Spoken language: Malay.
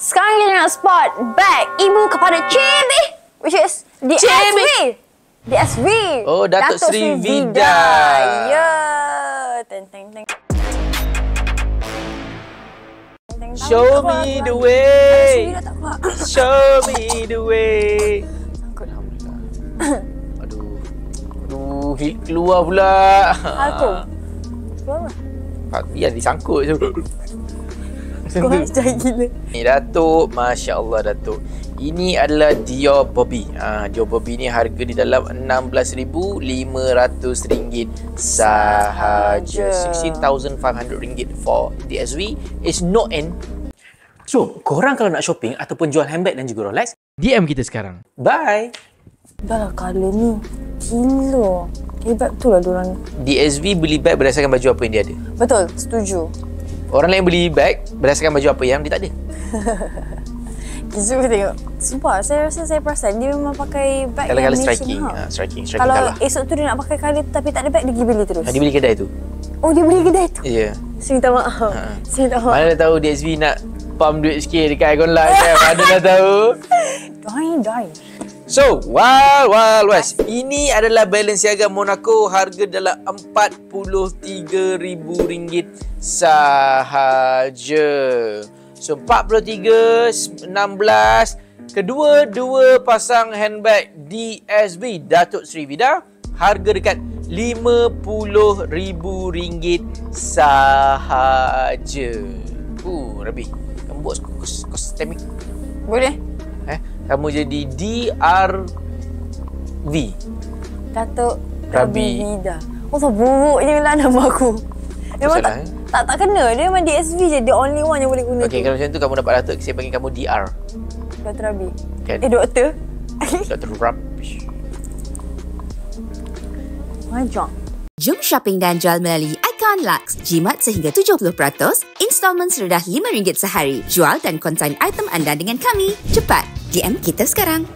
Sekarang kita nak spot bag ibu kepada CB, which is DSV. DSV. Oh, Datuk Sri Vida. Ya. Teng teng teng. Show me the way. Show me the way. Aduh, keluar pula. Aku. Keluar apa? Biar disangkut je. Kau jahit gila. Ni Datuk, Masya Allah Datuk. Ini adalah Dior Bobby. Dior Bobby ni harga di dalam RM16,500 sahaja. RM16,500 for DSV is no end. So, korang kalau nak shopping ataupun jual handbag dan juga Rolex, DM kita sekarang. Bye. Dah lah colour ni. Gila. Hebat betul lah diorang. DSV beli bag berdasarkan baju apa yang dia ada. Betul, setuju. Orang lain beli bag berdasarkan baju apa yang dia tak ada. Kita tengok. Sumpah, saya rasa saya perasan dia memang pakai bag yang striking. Striking kalau kalah. esok tu dia nak pakai colour tapi tak ada bag, dia pergi beli terus. Dia beli kedai tu. Oh, dia beli kedai tu? Ya. Saya minta maaf. Saya minta maaf. Mana dah tahu DSV nak pump duit sikit dekat Icon Light kan. Mana dah tahu. Die. So, Wild West. Ini adalah Balenciaga Monaco, harga dalam RM43,000 sahaja. So, 43, 16. Kedua-dua pasang handbag DSV Datuk Sri Vida, harga dekat RM50,000 sahaja. Rabi, kamu buat kostemik. Boleh? Kamu jadi DRV. Datuk Rabi Vida. Oh, buruknya lah nama aku. Memang tak kena. Dia memang DSV je. The only one yang boleh guna. Okey, kalau macam tu kamu dapat Datuk, saya panggil kamu DR. Dr. Rabi. Kan? Doktor? Dr. Rabi. Majak. Jom shopping dan jual melalui Icon Lux. Jimat sehingga 70%, installment serendah RM5 sehari. Jual dan konsign item anda dengan kami. Cepat, DM kita sekarang.